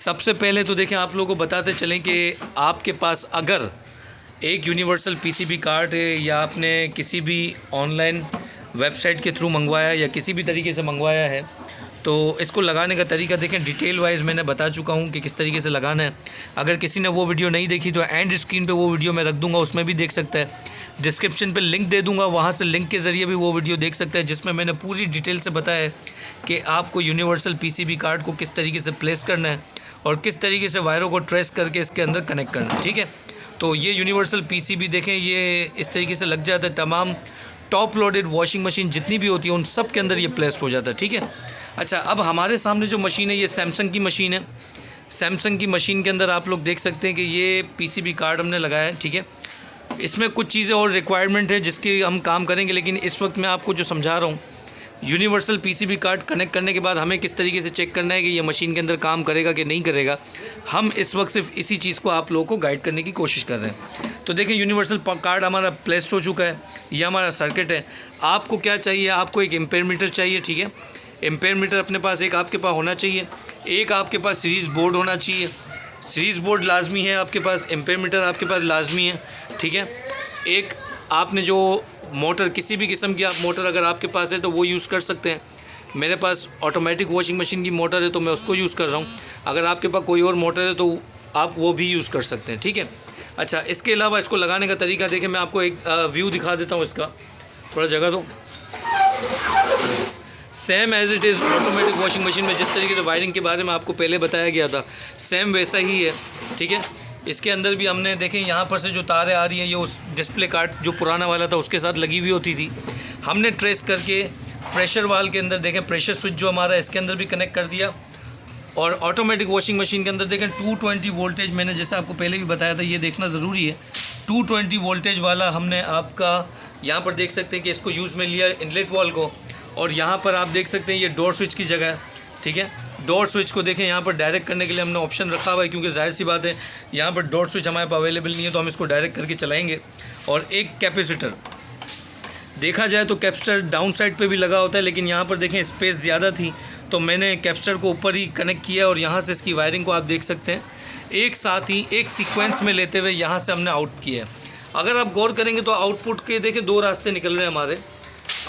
सबसे पहले तो देखें, आप लोगों को बताते चलें कि आपके पास अगर एक यूनिवर्सल पीसीबी कार्ड है या आपने किसी भी ऑनलाइन वेबसाइट के थ्रू मंगवाया या किसी भी तरीके से मंगवाया है, तो इसको लगाने का तरीका देखें, डिटेल वाइज मैंने बता चुका हूँ कि किस तरीके से लगाना है। अगर किसी ने वो वीडियो नहीं देखी तो एंड स्क्रीन पे वो वीडियो मैं रख दूँगा, उसमें भी देख सकता है। डिस्क्रिप्शन पे लिंक दे दूँगा, वहाँ से लिंक के ज़रिए भी वो वीडियो देख सकता है, जिसमें मैंने पूरी डिटेल से बताया है कि आपको यूनिवर्सल पीसीबी कार्ड को किस तरीके से प्लेस करना है और किस तरीके से वायरों को ट्रेस करके इसके अंदर कनेक्ट करना है। ठीक है, तो ये यूनिवर्सल पीसीबी देखें, ये इस तरीके से लग जाता है। तमाम टॉप लोडेड वॉशिंग मशीन जितनी भी होती है उन सब के अंदर ये प्लेस्ड हो जाता है। ठीक है, अच्छा, अब हमारे सामने जो मशीन है ये सैमसंग की मशीन है। सैमसंग की मशीन के अंदर आप लोग देख सकते हैं कि ये पीसीबी कार्ड हमने लगाया है। ठीक है, इसमें कुछ चीज़ें और रिक्वायरमेंट है जिसकी हम काम करेंगे, लेकिन इस वक्त मैं आपको जो समझा रहा हूँ, यूनिवर्सल पीसीबी कार्ड कनेक्ट करने के बाद हमें किस तरीके से चेक करना है कि ये मशीन के अंदर काम करेगा कि नहीं करेगा, हम इस वक्त सिर्फ इसी चीज़ को आप लोगों को गाइड करने की कोशिश कर रहे हैं। तो देखिए, यूनिवर्सल कार्ड हमारा प्लेस्ड हो चुका है, ये हमारा सर्किट है। आपको क्या चाहिए, आपको एक एम्पेयर मीटर चाहिए। ठीक है, एम्पेयर मीटर अपने पास एक आपके पास होना चाहिए, एक आपके पास सीरीज़ बोर्ड होना चाहिए। सीरीज़ बोर्ड लाजमी है आपके पास, एम्पेयर मीटर आपके पास लाजमी है। ठीक है, एक आपने जो मोटर, किसी भी किस्म की आप मोटर अगर आपके पास है तो वो यूज़ कर सकते हैं। मेरे पास ऑटोमेटिक वॉशिंग मशीन की मोटर है तो मैं उसको यूज़ कर रहा हूँ। अगर आपके पास कोई और मोटर है तो आप वो भी यूज़ कर सकते हैं। ठीक है, अच्छा, इसके अलावा इसको लगाने का तरीका देखें, मैं आपको एक व्यू दिखा देता हूँ इसका, थोड़ा जगह दो। Same as it is automatic washing machine में जिस तरीके से वायरिंग के बारे में आपको पहले बताया गया था, सेम वैसा ही है। ठीक है, इसके अंदर भी हमने देखें, यहाँ पर से जो तारें आ रही हैं ये उस डिस्प्ले कार्ड जो पुराना वाला था उसके साथ लगी हुई होती थी। हमने ट्रेस करके प्रेशर वाल के अंदर देखें, प्रेशर स्विच जो हमारा इसके अंदर भी कनेक्ट कर दिया। और ऑटोमेटिक वॉशिंग मशीन के अंदर देखें 220 वोल्टेज, मैंने जैसे आपको पहले भी बताया था, ये देखना ज़रूरी है। 220 वोल्टेज वाला हमने आपका यहाँ पर देख सकते हैं कि इसको यूज़ में लिया इनलेट वॉल को, और यहाँ पर आप देख सकते हैं ये डोर स्विच की जगह है। ठीक है, डोर स्विच को देखें, यहाँ पर डायरेक्ट करने के लिए हमने ऑप्शन रखा हुआ है, क्योंकि जाहिर सी बात है यहाँ पर डोर स्विच हमारे पास अवेलेबल नहीं है, तो हम इसको डायरेक्ट करके चलाएंगे। और एक कैपेसिटर, देखा जाए तो कैपेसिटर डाउन साइड पे भी लगा होता है, लेकिन यहाँ पर देखें स्पेस ज़्यादा थी तो मैंने कैपेसिटर को ऊपर ही कनेक्ट किया, और यहाँ से इसकी वायरिंग को आप देख सकते हैं एक साथ ही एक सीक्वेंस में लेते हुए यहाँ से हमने आउट किया है। अगर आप गौर करेंगे तो आउटपुट के देखें दो रास्ते निकल रहे हैं हमारे।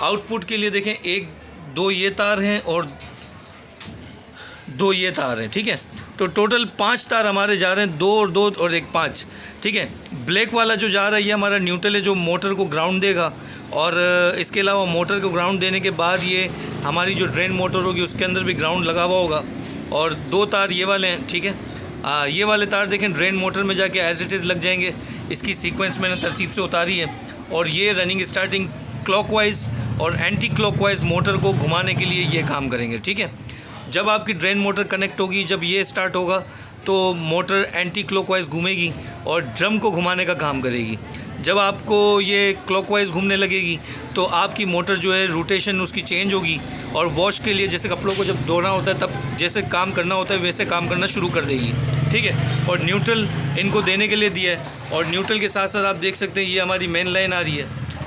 आउटपुट के लिए देखें, एक दो ये तार हैं और दो ये तार हैं। ठीक है, तो टोटल 5 तार हमारे जा रहे हैं, 2 और 2 और 1 5। ठीक है, ब्लैक वाला जो जा रहा है ये हमारा न्यूट्रल है, जो मोटर को ग्राउंड देगा। और इसके अलावा मोटर को ग्राउंड देने के बाद ये हमारी जो ड्रेन मोटर होगी उसके अंदर भी ग्राउंड लगा हुआ होगा। और 2 तार ये वाले हैं। ठीक है, ये वाले तार देखें ड्रेन मोटर में जाके एज इट इज़ लग जाएंगे। इसकी सीक्वेंस मैंने तरतीब से उतारी है, और ये रनिंग स्टार्टिंग क्लॉकवाइज और एंटी क्लॉकवाइज मोटर को घुमाने के लिए ये काम करेंगे। ठीक है, जब आपकी ड्रेन मोटर कनेक्ट होगी, जब ये स्टार्ट होगा तो मोटर एंटी क्लॉकवाइज घूमेगी और ड्रम को घुमाने का काम करेगी। जब आपको ये क्लॉकवाइज घूमने लगेगी तो आपकी मोटर जो है रोटेशन उसकी चेंज होगी, और वॉश के लिए जैसे कपड़ों को जब धोना होता है तब जैसे काम करना होता है वैसे काम करना शुरू कर देगी। ठीक है, और न्यूट्रल इनको देने के लिए दिया है, और न्यूट्रल के साथ साथ आप देख सकते हैं ये हमारी मेन लाइन आ रही है,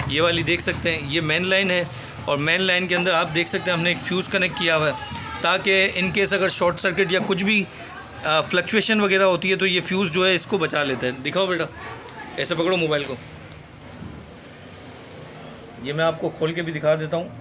ये वाली देख सकते हैं, ये मेन लाइन है। और मेन लाइन के अंदर आप देख सकते हैं हमने एक फ्यूज़ कनेक्ट किया हुआ है, ताकि इन केस अगर शॉर्ट सर्किट या कुछ भी फ्लक्चुएशन वगैरह होती है तो ये फ्यूज़ जो है इसको बचा लेता है। दिखाओ बेटा, ऐसे पकड़ो मोबाइल को, ये मैं आपको खोल के भी दिखा देता हूँ।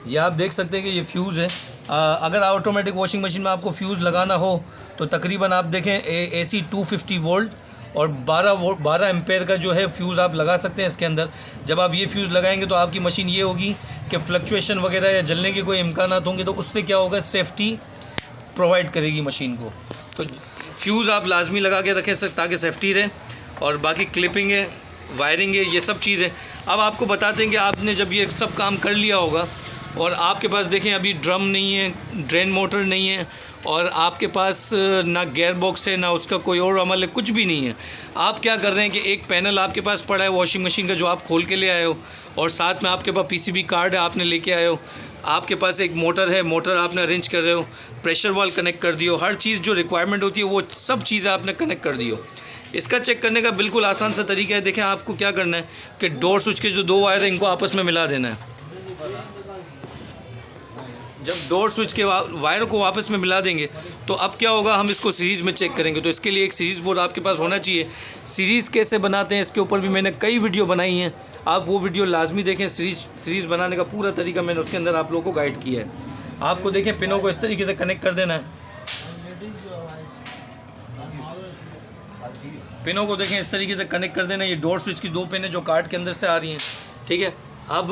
ये आप देख सकते हैं कि ये फ्यूज़ है। अगर ऑटोमेटिक वॉशिंग मशीन में आपको फ्यूज़ लगाना हो तो तकरीबन आप देखें AC 250 वोल्ट और 12 एम्पेयर का जो है फ्यूज़ आप लगा सकते हैं इसके अंदर। जब आप ये फ्यूज़ लगाएंगे तो आपकी मशीन ये होगी कि फ्लक्चुएशन वगैरह या जलने के कोई इम्कानात होंगे तो उससे क्या होगा, सेफ्टी प्रोवाइड करेगी मशीन को। तो फ्यूज़ आप लाजमी लगा के रखें ताकि सेफ्टी रहे। और बाकी क्लिपिंग है, वायरिंग है, ये सब चीज़ें। अब आपको बताते हैं कि आपने जब ये सब काम कर लिया होगा और आपके पास देखें अभी ड्रम नहीं है, ड्रेन मोटर नहीं है, और आपके पास ना गियर बॉक्स है, ना उसका कोई और अमल है, कुछ भी नहीं है। आप क्या कर रहे हैं कि एक पैनल आपके पास पड़ा है वॉशिंग मशीन का जो आप खोल के ले आए हो, और साथ में आपके पास पीसीबी कार्ड है आपने लेके आए हो, आपके पास एक मोटर है, मोटर आपने अरेंज कर रहे हो, प्रेशर वाल कनेक्ट कर दियो, हर चीज़ जो रिक्वायरमेंट होती है वो सब चीज़ें आपने कनेक्ट कर दियो। इसका चेक करने का बिल्कुल आसान सा तरीका है। देखें, आपको क्या करना है कि डोर स्विच के जो 2 वायर हैं इनको आपस में मिला देना है। जब डोर स्विच के वायर को वापस में मिला देंगे तो अब क्या होगा, हम इसको सीरीज़ में चेक करेंगे। तो इसके लिए एक सीरीज़ बोर्ड आपके पास होना चाहिए। सीरीज़ कैसे बनाते हैं इसके ऊपर भी मैंने कई वीडियो बनाई हैं, आप वो वीडियो लाजमी देखें। सीरीज़ बनाने का पूरा तरीका मैंने उसके अंदर आप लोगों को गाइड किया है। आपको देखें पिनों को इस तरीके से कनेक्ट कर देना है। पिनों को देखें इस तरीके से कनेक्ट कर देना। ये डोर स्विच की 2 पिन है जो कार्ड के अंदर से आ रही हैं, ठीक है। अब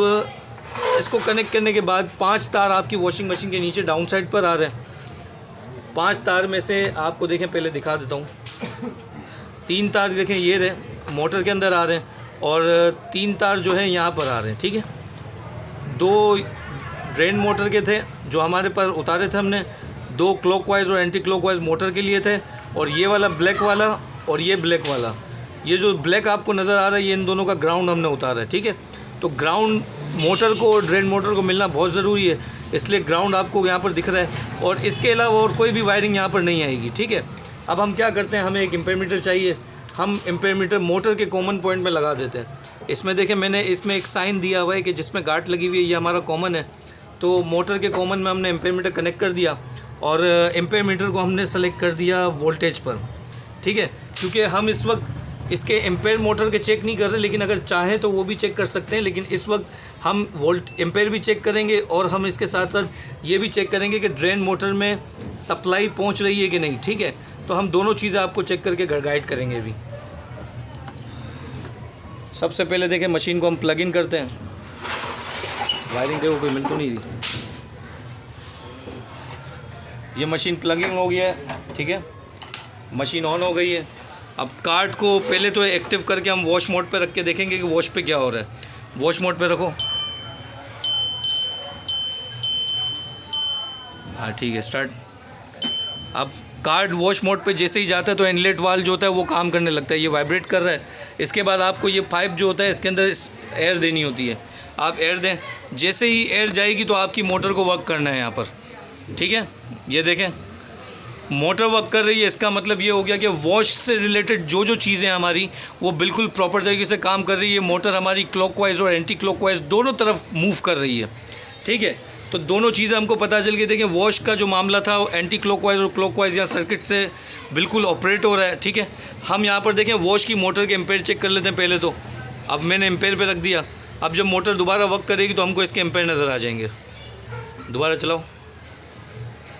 इसको कनेक्ट करने के बाद 5 तार आपकी वॉशिंग मशीन के नीचे डाउन साइड पर आ रहे हैं। 5 तार में से आपको देखें पहले दिखा देता हूँ। 3 तार देखें ये रहे मोटर के अंदर आ रहे हैं, और 3 तार जो है यहाँ पर आ रहे हैं, ठीक है। 2 ड्रेन मोटर के थे जो हमारे पर उतारे थे हमने, 2 क्लॉकवाइज और एंटी क्लॉकवाइज मोटर के लिए थे, और ये वाला ब्लैक वाला और ये ब्लैक वाला, ये जो ब्लैक आपको नज़र आ रहा है ये इन दोनों का ग्राउंड हमने उतारा है, ठीक है। तो ग्राउंड मोटर को और ड्रेन मोटर को मिलना बहुत ज़रूरी है, इसलिए ग्राउंड आपको यहाँ पर दिख रहा है, और इसके अलावा और कोई भी वायरिंग यहाँ पर नहीं आएगी, ठीक है। अब हम क्या करते हैं, हमें एक एम्पेयर मीटर चाहिए। हम एम्पेयर मीटर मोटर के कॉमन पॉइंट में लगा देते हैं। इसमें देखें मैंने इसमें एक साइन दिया हुआ है कि जिसमें गांठ लगी हुई है, ये हमारा कॉमन है। तो मोटर के कॉमन में हमने एम्पेयर मीटर कनेक्ट कर दिया, और एम्पेयर मीटर को हमने सेलेक्ट कर दिया वोल्टेज पर, ठीक है। क्योंकि हम इस वक्त इसके एम्पेयर मोटर के चेक नहीं कर रहे, लेकिन अगर चाहें तो वो भी चेक कर सकते हैं। लेकिन इस वक्त हम एम्पेयर भी चेक करेंगे, और हम इसके साथ साथ ये भी चेक करेंगे कि ड्रेन मोटर में सप्लाई पहुंच रही है कि नहीं, ठीक है। तो हम दोनों चीज़ें आपको चेक करके गाइड करेंगे अभी। सबसे पहले देखें मशीन को हम प्लग इन करते हैं। वायरिंग देखो कोई मिल तो नहीं रही। ये मशीन प्लग इन हो गया है, ठीक है। मशीन ऑन हो गई है। अब कार्ड को पहले तो एक्टिव करके हम वॉश मोड पे रख के देखेंगे कि वॉश पे क्या हो रहा है। वॉश मोड पे रखो। हाँ ठीक है, स्टार्ट। अब कार्ड वॉश मोड पे जैसे ही जाता है तो इनलेट वाल्व जो होता है वो काम करने लगता है, ये वाइब्रेट कर रहा है। इसके बाद आपको ये पाइप जो होता है इसके अंदर एयर देनी होती है, आप एयर दें। जैसे ही एयर जाएगी तो आपकी मोटर को वर्क करना है यहाँ पर, ठीक है। ये देखें मोटर वर्क कर रही है, इसका मतलब ये हो गया कि वॉश से रिलेटेड जो जो चीज़ें हमारी वो बिल्कुल प्रॉपर तरीके से काम कर रही है। मोटर हमारी क्लॉकवाइज और एंटी क्लॉकवाइज दोनों तरफ मूव कर रही है, ठीक है। तो दोनों चीज़ें हमको पता चल गई। देखिए वॉश का जो मामला था वो एंटी क्लॉकवाइज और क्लॉकवाइज यहाँ सर्किट से बिल्कुल ऑपरेट हो रहा है, ठीक है। हम यहाँ पर देखें वॉश की मोटर के एम्पेयर चेक कर लेते हैं पहले तो। अब मैंने एम्पेयर पे रख दिया। अब जब मोटर दोबारा वर्क करेगी तो हमको इसके एम्पेयर नज़र आ जाएंगे। दोबारा चलाओ।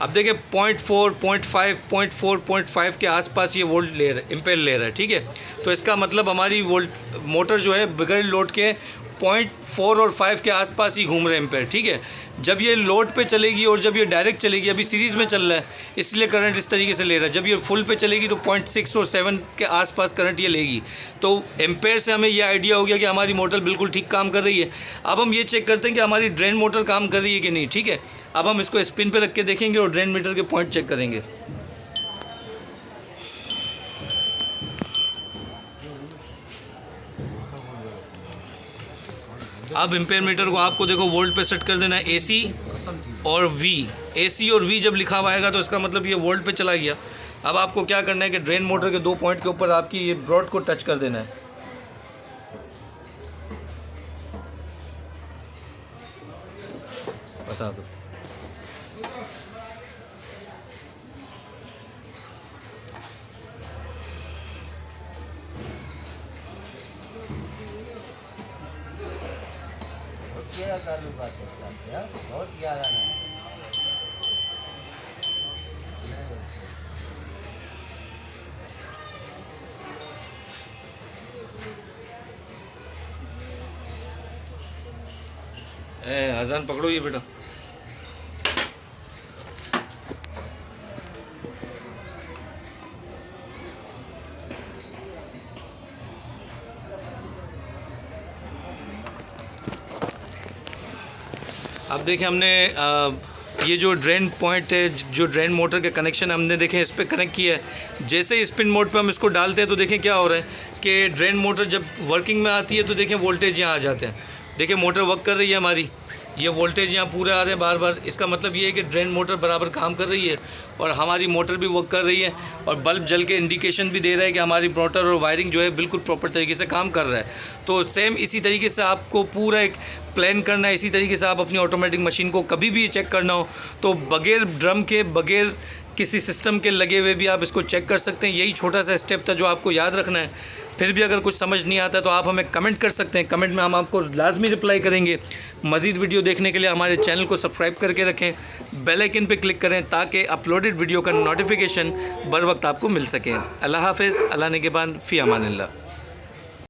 अब देखिए 0.4, 0.5, 0.4, 0.5 के आसपास ये वोल्ट ले रहा है, एम्पेयर ले रहा है, ठीक है। तो इसका मतलब हमारी मोटर जो है बगैर लोड के 0.4 और 5 के आसपास ही घूम रहे हैं एम्पेयर, ठीक है। जब ये लोड पे चलेगी और जब ये डायरेक्ट चलेगी, अभी सीरीज़ में चल रहा है इसलिए करंट इस तरीके से ले रहा है। जब ये फुल पे चलेगी तो 0.6 और 7 के आसपास करंट ये लेगी। तो एम्पेयर से हमें ये आइडिया हो गया कि हमारी मोटर बिल्कुल ठीक काम कर रही है। अब हम ये चेक करते हैं कि हमारी ड्रेन मोटर काम कर रही है कि नहीं, ठीक है। अब हम इसको स्पिन पे रख के देखेंगे और ड्रेन मीटर के पॉइंट चेक करेंगे। अब एम्पेयर मीटर को आपको देखो वोल्ट पे सेट कर देना है, AC और V। AC और V जब लिखा हुआ आएगा तो इसका मतलब ये वोल्ट पे चला गया। अब आपको क्या करना है कि ड्रेन मोटर के 2 पॉइंट के ऊपर आपकी ये ब्रॉड को टच कर देना है। बस आप बहुत ज़्यादा है। अजान पकड़ो ये बेटा। अब देखें हमने ये जो ड्रेन पॉइंट है, जो ड्रेन मोटर के कनेक्शन हमने देखें इस पर कनेक्ट किया है। जैसे ही स्पिन मोड पे हम इसको डालते हैं तो देखें क्या हो रहा है कि ड्रेन मोटर जब वर्किंग में आती है तो देखें वोल्टेज यहाँ आ जाते हैं। देखिए मोटर वर्क कर रही है हमारी, ये वोल्टेज यहाँ पूरे आ रहे हैं बार बार, इसका मतलब ये है कि ड्रेन मोटर बराबर काम कर रही है और हमारी मोटर भी वर्क कर रही है और बल्ब जल के इंडिकेशन भी दे रहा है कि हमारी मोटर और वायरिंग जो है बिल्कुल प्रॉपर तरीके से काम कर रहा है। तो सेम इसी तरीके से आपको पूरा एक प्लान करना है, इसी तरीके से आप अपनी ऑटोमेटिक मशीन को कभी भी चेक करना हो तो बगैर ड्रम के, बगैर किसी सिस्टम के लगे हुए भी आप इसको चेक कर सकते हैं। यही छोटा सा स्टेप था जो आपको याद रखना है। फिर भी अगर कुछ समझ नहीं आता तो आप हमें कमेंट कर सकते हैं, कमेंट में हम आपको लाजमी रिप्लाई करेंगे। मज़ीद वीडियो देखने के लिए हमारे चैनल को सब्सक्राइब करके रखें, बेल आइकन पे क्लिक करें ताकि अपलोडेड वीडियो का नोटिफिकेशन बर वक्त आपको मिल सके। अल्लाह हाफ़िज़, अल्लाह ने के बाद फ़ी अमानिल्लाह।